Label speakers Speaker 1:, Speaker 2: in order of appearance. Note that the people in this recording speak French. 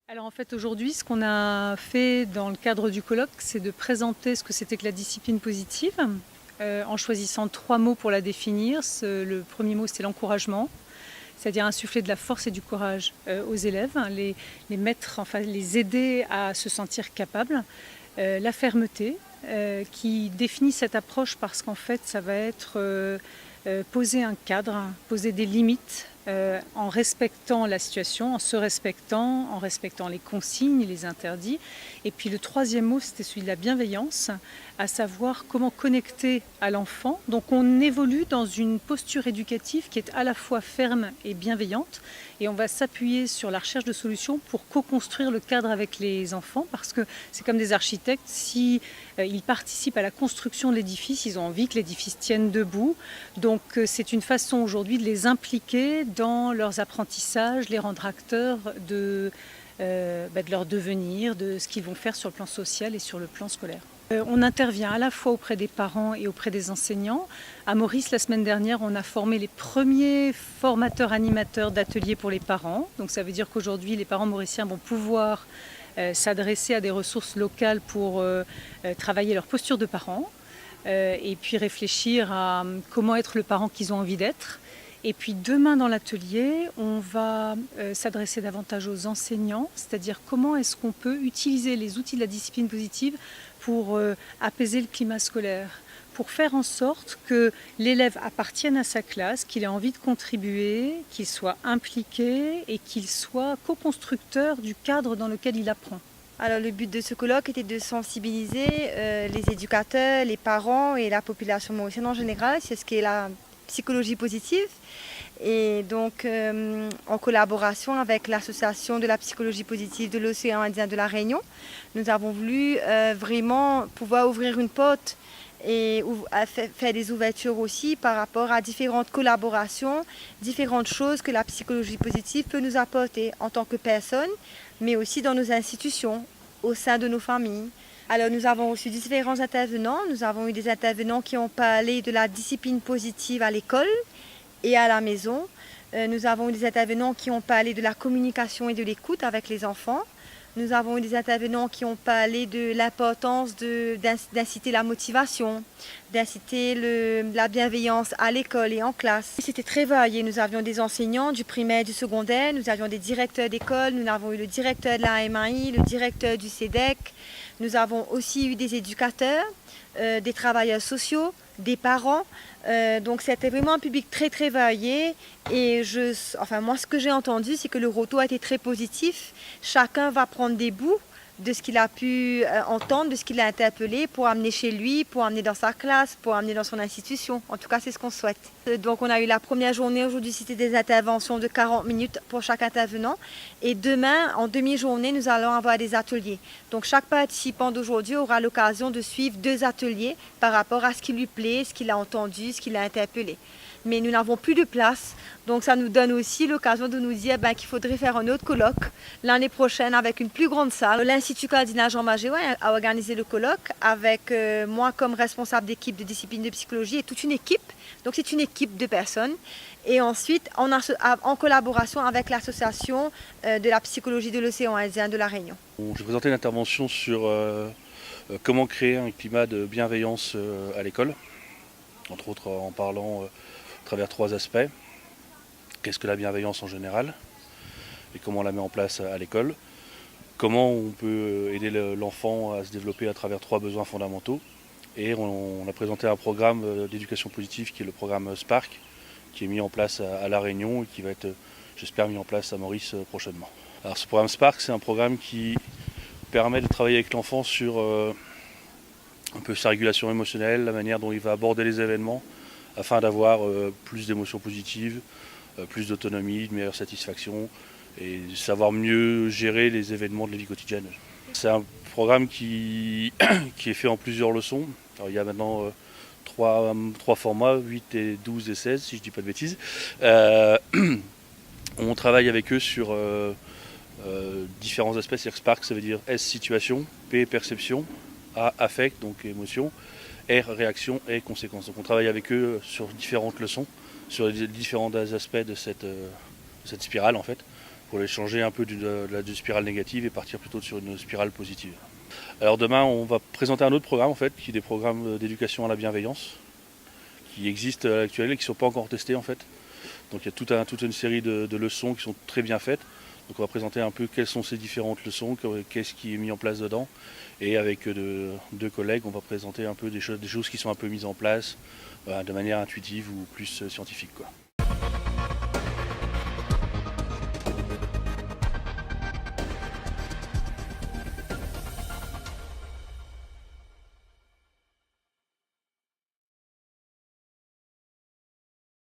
Speaker 1: Alors en fait aujourd'hui ce qu'on a fait dans le cadre du colloque, c'est de présenter ce que c'était que la discipline positive, en choisissant 3 mots pour la définir. Le premier mot c'était l'encouragement, c'est-à-dire insuffler de la force et du courage aux élèves, hein, les mettre, enfin les aider à se sentir capables. La fermeté, qui définit cette approche parce qu'en fait ça va être poser un cadre, poser des limites en respectant la situation, en se respectant, en respectant les consignes, les interdits. Et puis le troisième mot, c'était celui de la bienveillance, à savoir comment connecter à l'enfant. Donc on évolue dans une posture éducative qui est à la fois ferme et bienveillante, et on va s'appuyer sur la recherche de solutions pour co-construire le cadre avec les enfants, parce que c'est comme des architectes, si ils participent à la construction de l'édifice, ils ont envie que l'édifice tienne debout. Donc c'est une façon aujourd'hui de les impliquer dans leurs apprentissages, les rendre acteurs de leur devenir, de ce qu'ils vont faire sur le plan social et sur le plan scolaire. On intervient à la fois auprès des parents et auprès des enseignants. À Maurice, la semaine dernière, on a formé les premiers formateurs animateurs d'ateliers pour les parents. Donc ça veut dire qu'aujourd'hui, les parents mauriciens vont pouvoir s'adresser à des ressources locales pour travailler leur posture de parents et puis réfléchir à comment être le parent qu'ils ont envie d'être. Et puis demain dans l'atelier, on va s'adresser davantage aux enseignants, c'est-à-dire comment est-ce qu'on peut utiliser les outils de la discipline positive pour apaiser le climat scolaire, pour faire en sorte que l'élève appartienne à sa classe, qu'il ait envie de contribuer, qu'il soit impliqué et qu'il soit co-constructeur du cadre dans lequel il apprend.
Speaker 2: Alors le but de ce colloque était de sensibiliser les éducateurs, les parents et la population mauricienne en général sur ce qu'est la psychologie positive. Et donc en collaboration avec l'association de la psychologie positive de l'océan Indien de la Réunion, nous avons voulu vraiment pouvoir ouvrir une porte et faire des ouvertures aussi par rapport à différentes collaborations, différentes choses que la psychologie positive peut nous apporter en tant que personne, mais aussi dans nos institutions, au sein de nos familles. Alors nous avons reçu différents intervenants. Nous avons eu des intervenants qui ont parlé de la discipline positive à l'école et à la maison. Nous avons eu des intervenants qui ont parlé de la communication et de l'écoute avec les enfants. Nous avons eu des intervenants qui ont parlé de l'importance d'inciter la motivation, d'inciter la bienveillance à l'école et en classe. C'était très varié. Nous avions des enseignants du primaire et du secondaire, nous avions des directeurs d'école, nous avons eu le directeur de la MAI, le directeur du CEDEC. Nous avons aussi eu des éducateurs, des travailleurs sociaux, des parents. Donc c'était vraiment un public très très varié et moi ce que j'ai entendu c'est que le retour a été très positif. Chacun va prendre des bouts de ce qu'il a pu entendre, de ce qu'il a interpellé pour amener chez lui, pour amener dans sa classe, pour amener dans son institution. En tout cas c'est ce qu'on souhaite. Donc on a eu la première journée, aujourd'hui c'était des interventions de 40 minutes pour chaque intervenant et demain en demi-journée nous allons avoir des ateliers. Donc chaque participant d'aujourd'hui aura l'occasion de suivre 2 ateliers par rapport à ce qui lui plaît, ce qu'il a entendu, ce qu'il a interpellé. Mais nous n'avons plus de place, donc ça nous donne aussi l'occasion de nous dire qu'il faudrait faire un autre colloque l'année prochaine avec une plus grande salle. L'Institut cardinal Jean Magéouin a organisé le colloque avec moi comme responsable d'équipe de discipline de psychologie et toute une équipe, donc c'est une équipe de personnes. Et ensuite, en collaboration avec l'association de la psychologie de l'océan Indien de la Réunion.
Speaker 3: Je vais présenter une intervention sur comment créer un climat de bienveillance à l'école, entre autres en parlant à travers 3 aspects. Qu'est-ce que la bienveillance en général et comment on la met en place à l'école. Comment on peut aider l'enfant à se développer à travers 3 besoins fondamentaux. Et on a présenté un programme d'éducation positive qui est le programme Spark, qui est mis en place à La Réunion et qui va être, j'espère, mis en place à Maurice prochainement. Alors ce programme Spark, c'est un programme qui permet de travailler avec l'enfant sur un peu sa régulation émotionnelle, la manière dont il va aborder les événements, afin d'avoir plus d'émotions positives, plus d'autonomie, de meilleure satisfaction et de savoir mieux gérer les événements de la vie quotidienne. C'est un programme qui est fait en plusieurs leçons. Alors, il y a maintenant 3 formats, 8 et 12 et 16 si je ne dis pas de bêtises. On travaille avec eux sur différents aspects, c'est-à-dire Spark ça veut dire S situation, P perception, A affect donc émotion, R réaction et conséquences. Donc on travaille avec eux sur différentes leçons, sur les différents aspects de cette spirale en fait. pour les changer un peu d'une spirale négative et partir plutôt sur une spirale positive. Alors demain, on va présenter un autre programme en fait, qui est des programmes d'éducation à la bienveillance, qui existent à l'actuel et qui ne sont pas encore testés en fait. Donc il y a toute une série de leçons qui sont très bien faites. Donc on va présenter un peu quelles sont ces différentes leçons, qu'est-ce qui est mis en place dedans. Et avec deux collègues, on va présenter un peu des choses qui sont un peu mises en place de manière intuitive ou plus scientifique, quoi.